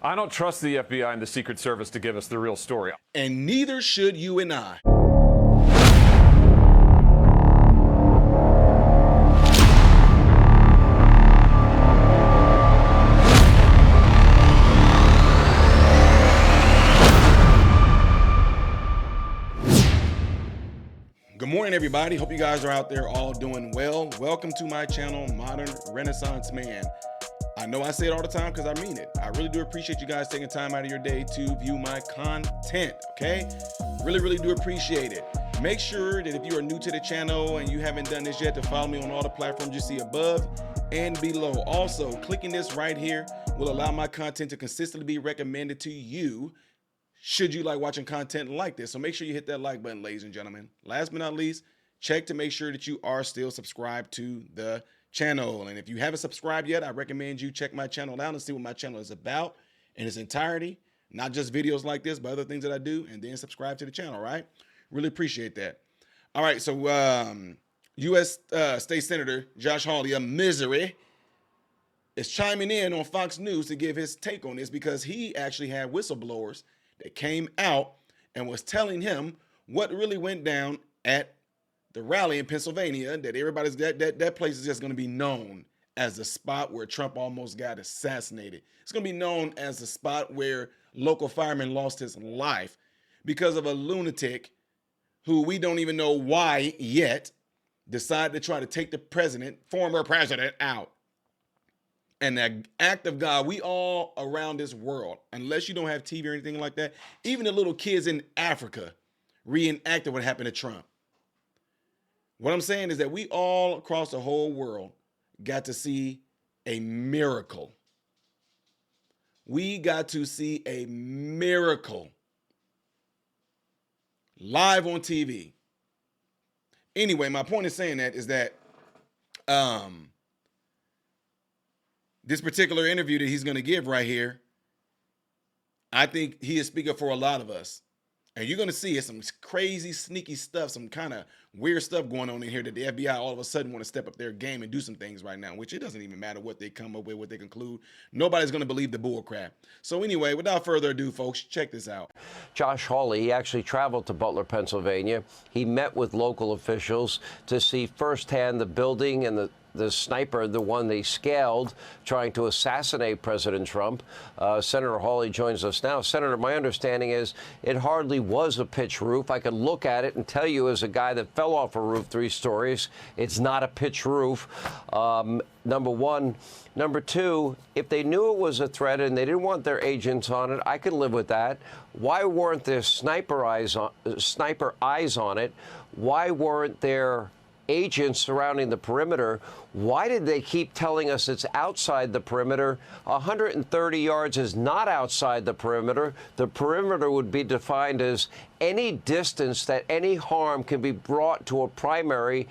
I don't trust the FBI and the Secret Service to give us the real story. And neither should you and I. Good morning, everybody. Hope you guys are out there all doing well. Welcome to my channel, Modern Renaissance Man. I know I say it all the time because I mean it. I really do appreciate you guys taking time out of your day to view my content, okay? Really do appreciate it. Make sure that if you are new to the channel and you haven't done this yet, to follow me on all the platforms you see above and below. Also, clicking this right here will allow my content to consistently be recommended to you should you like watching content like this. So make sure you hit that like button, ladies and gentlemen. Last but not least, check to make sure that you are still subscribed to the channel. And if you haven't subscribed yet, I recommend you check my channel out and see what my channel is about in its entirety. Not just videos like this, but other things that I do, and then subscribe to the channel, right? Really appreciate that. All right, so U.S. State Senator Josh Hawley of Missouri is chiming in on Fox News to give his take on this because he actually had whistleblowers that came out and was telling him what really went down at the rally in Pennsylvania, that everybody's that place is just going to be known as the spot where Trump almost got assassinated. It's going to be known as the spot where local fireman lost his life because of a lunatic who we don't even know why yet decided to try to take the former president out. And that act of God, we all around this world, unless you don't have TV or anything like that, even the little kids in Africa reenacted what happened to Trump. What I'm saying is that we all across the whole world got to see a miracle. We got to see a miracle live on TV. Anyway, my point in saying that is that this particular interview that he's going to give right here, I think he is speaking for a lot of us. And you're going to see some crazy, sneaky stuff, some kind of weird stuff going on in here that the FBI all of a sudden want to step up their game and do some things right now, which it doesn't even matter what they come up with, what they conclude. Nobody's going to believe the bull crap. So anyway, without further ado, folks, check this out. Josh Hawley, he actually traveled to Butler, Pennsylvania. He met with local officials to see firsthand the building and the sniper, the one they scaled, trying to assassinate President Trump. Senator Hawley joins us now. Senator, my understanding is it hardly was a pitch roof. I could look at it and tell you, as a guy that fell off a roof 3 stories, it's not a pitch roof, number one. Number two, if they knew it was a threat and they didn't want their agents on it, I could live with that. Why weren't there sniper eyes on it? Why weren't there agents surrounding the perimeter? Why did they keep telling us it's outside the perimeter? 130 yards is not outside the perimeter. The perimeter would be defined as any distance that any harm can be brought to a primary,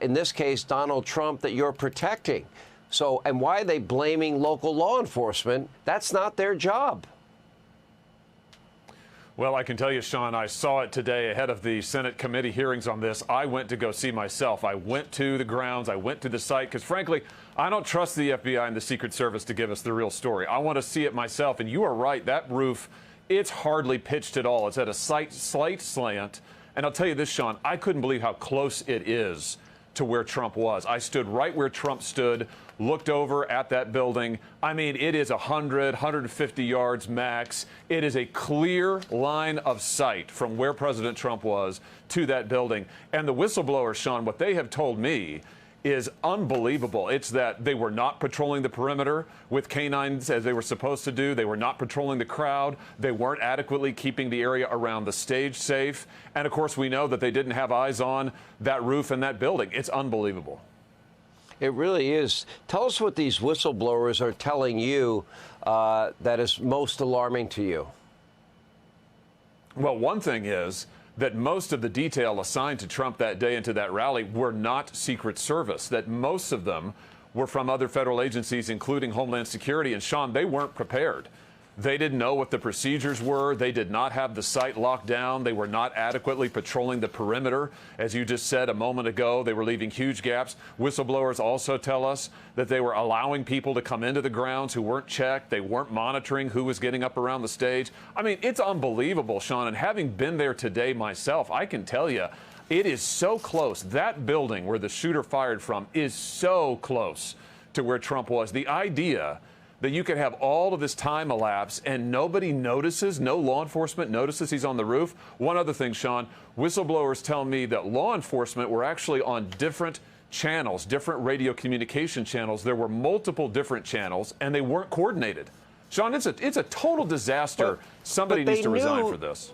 in this case, Donald Trump, that you're protecting. So, and why are they blaming local law enforcement? That's not their job. Well, I can tell you, Sean, I saw it today ahead of the Senate committee hearings on this. I went to go see myself. I went to the grounds. I went to the site because, frankly, I don't trust the FBI and the Secret Service to give us the real story. I want to see it myself. And you are right. That roof, it's hardly pitched at all. It's at a slight slant. And I'll tell you this, Sean, I couldn't believe how close it is to where Trump was. I stood right where Trump stood, looked over at that building. I mean, it is 100, 150 yards max. It is a clear line of sight from where President Trump was to that building. And the whistleblowers, Sean, what they have told me is unbelievable. It's that they were not patrolling the perimeter with canines as they were supposed to do. They were not patrolling the crowd. They weren't adequately keeping the area around the stage safe. And of course, we know that they didn't have eyes on that roof and that building. It's unbelievable. It really is. Tell us what these whistleblowers are telling you that is most alarming to you. Well, one thing is that most of the detail assigned to Trump that day and to that rally were not Secret Service, that most of them were from other federal agencies, including Homeland Security. And, Sean, they weren't prepared. They didn't know what the procedures were. They did not have the site locked down. They were not adequately patrolling the perimeter. As you just said a moment ago, they were leaving huge gaps. Whistleblowers also tell us that they were allowing people to come into the grounds who weren't checked. They weren't monitoring who was getting up around the stage. I mean, it's unbelievable, Sean. And having been there today myself, I can tell you, it is so close. That building where the shooter fired from is so close to where Trump was. The idea that you could have all of this time elapse and nobody notices, no law enforcement notices he's on the roof. One other thing, Sean, whistleblowers tell me that law enforcement were actually on different channels, different radio communication channels. There were multiple different channels, and they weren't coordinated. Sean, it's a total disaster. Somebody needs to resign for this.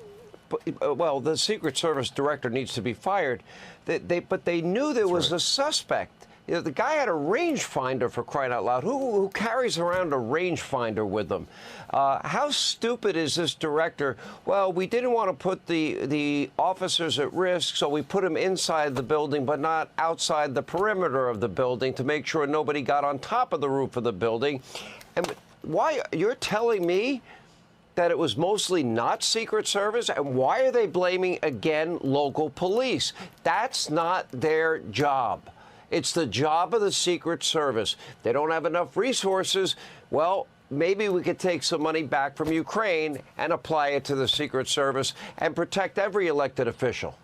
Well, the Secret Service director needs to be fired. But they knew there was a suspect. You know, the guy had a rangefinder, for crying out loud. Who carries around a rangefinder with them? How stupid is this director? Well, we didn't want to put the officers at risk, so we put them inside the building, but not outside the perimeter of the building to make sure nobody got on top of the roof of the building. And why? You're telling me that it was mostly not Secret Service? And why are they blaming, again, local police? That's not their job. It's the job of the Secret Service. They don't have enough resources. Well, maybe we could take some money back from Ukraine and apply it to the Secret Service and protect every elected official.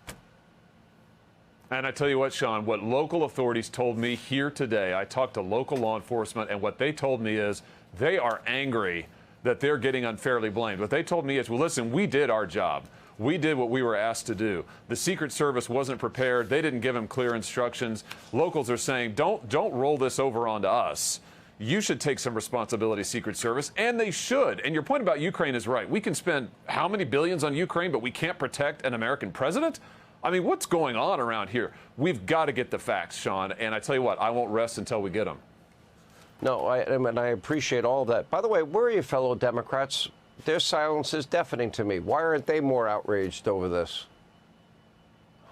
And I tell you what, Sean, what local authorities told me here today, I talked to local law enforcement, and what they told me is they are angry that they're getting unfairly blamed. What they told me is, well, listen, we did our job. We did what we were asked to do. The Secret Service wasn't prepared. They didn't give them clear instructions. Locals are saying, don't roll this over onto us. You should take some responsibility, Secret Service, and they should. And your point about Ukraine is right. We can spend how many billions on Ukraine, but we can't protect an American president? I mean, what's going on around here? We've got to get the facts, Sean. And I tell you what, I won't rest until we get them. No, I appreciate all of that. By the way, where are you, fellow Democrats? Their silence is deafening to me. Why aren't they more outraged over this?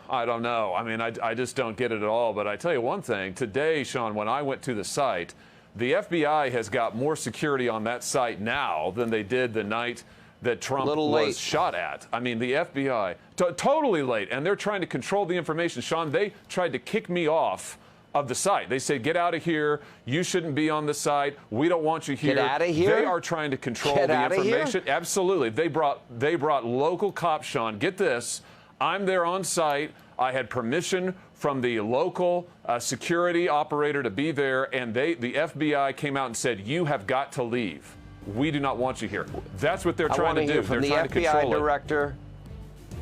I don't know. I mean, I just don't get it at all. But I tell you one thing. Today, Sean, when I went to the site, the FBI has got more security on that site now than they did the night that Trump was shot at. I mean, the FBI, totally late. And they're trying to control the information. Sean, they tried to kick me off of the site. They said, get out of here. You shouldn't be on the site. We don't want you here. Get out of here? They are trying to control the information. Absolutely. They brought local cops, Sean. Get this. I'm there on site. I had permission from the local security operator to be there, and the FBI came out and said, you have got to leave. We do not want you here. That's what they're trying to do. They're trying to control it. Director.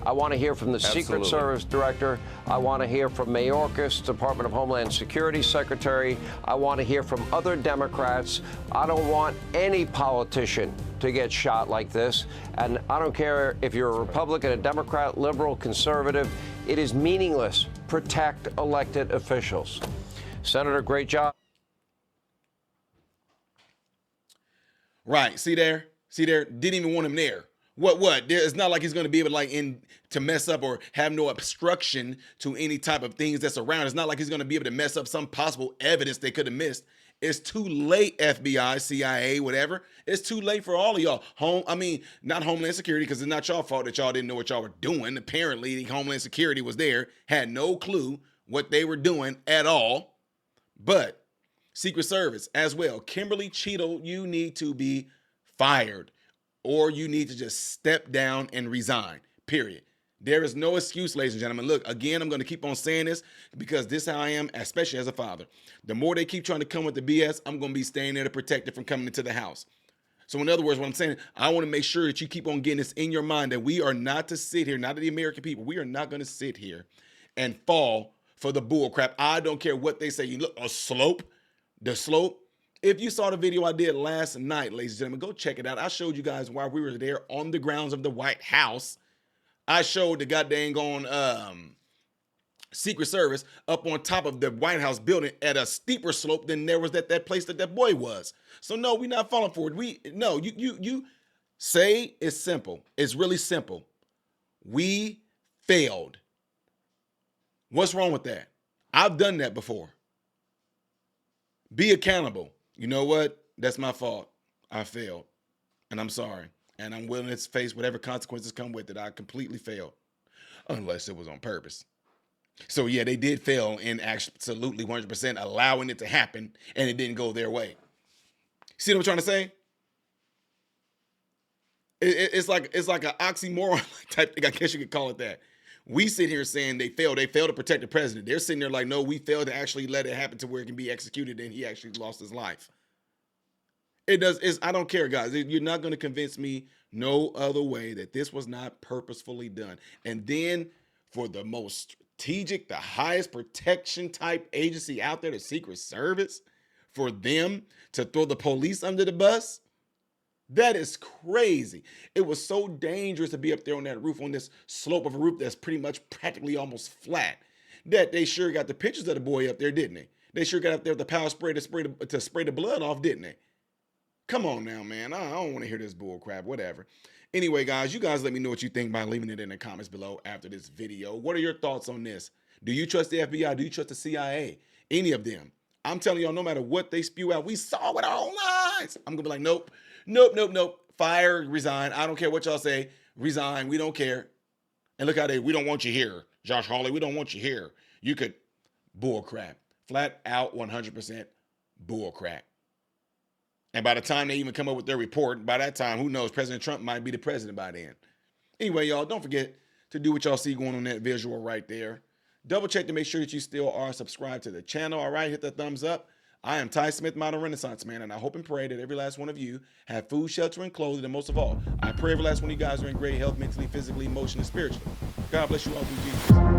I want to hear from the Secret Service director. I want to hear from Mayorkas, Department of Homeland Security Secretary. I want to hear from other Democrats. I don't want any politician to get shot like this. And I don't care if you're a Republican, a Democrat, liberal, conservative. It is meaningless. Protect elected officials. Senator, great job. Right. See there? Didn't even want him there. What? It's not like he's going to be able to mess up or have no obstruction to any type of things that's around. It's not like he's going to be able to mess up some possible evidence they could have missed. It's too late, FBI, CIA, whatever. It's too late for all of y'all. Not Homeland Security, because it's not y'all fault that y'all didn't know what y'all were doing. Apparently, the Homeland Security was there, had no clue what they were doing at all. But Secret Service as well. Kimberly Cheadle, you need to be fired. Or you need to just step down and resign, period. There is no excuse, ladies and gentlemen. Look, again, I'm going to keep on saying this because this is how I am, especially as a father. The more they keep trying to come with the BS, I'm going to be staying there to protect it from coming into the house. So in other words, what I'm saying, I want to make sure that you keep on getting this in your mind that we are not to sit here, not the American people, we are not going to sit here and fall for the bull crap. I don't care what they say. You look, the slope. If you saw the video I did last night, ladies and gentlemen, go check it out. I showed you guys while we were there on the grounds of the White House. I showed the goddamn Secret Service up on top of the White House building at a steeper slope than there was that place that boy was. So no, we're not falling for it. You say it's simple. It's really simple. We failed. What's wrong with that? I've done that before. Be accountable. You know what? That's my fault. I failed. And I'm sorry. And I'm willing to face whatever consequences come with it. I completely failed. Unless it was on purpose. So yeah, they did fail in absolutely 100% allowing it to happen, and it didn't go their way. See what I'm trying to say? It's like an oxymoron type thing. I guess you could call it that. We sit here saying they failed. They failed to protect the president. They're sitting there like, no, we failed to actually let it happen to where it can be executed, and he actually lost his life. I don't care, guys. You're not going to convince me no other way that this was not purposefully done. And then for the most strategic, the highest protection type agency out there, the Secret Service, for them to throw the police under the bus, that is crazy. It was so dangerous to be up there on that roof, on this slope of a roof that's pretty much practically almost flat, that they sure got the pictures of the boy up there, didn't they? They sure got up there with the power spray to spray the blood off, didn't they? Come on now, man. I don't want to hear this bull crap, whatever. Anyway, guys, you guys let me know what you think by leaving it in the comments below after this video. What are your thoughts on this? Do you trust the FBI? Do you trust the CIA? Any of them? I'm telling y'all, no matter what they spew out, we saw with our own eyes. I'm going to be like, nope, nope, nope, nope. Fire, resign. I don't care what y'all say. Resign. We don't care. And look how we don't want you here. Josh Hawley, we don't want you here. You could, bull crap. Flat out 100% bull crap. And by the time they even come up with their report, by that time, who knows, President Trump might be the president by then. Anyway, y'all, don't forget to do what y'all see going on that visual right there. Double check to make sure that you still are subscribed to the channel. All right, hit that thumbs up. I am Ty Smith, Modern Renaissance Man, and I hope and pray that every last one of you have food, shelter, and clothing. And most of all, I pray every last one of you guys are in great health, mentally, physically, emotionally, and spiritually. God bless you all through Jesus.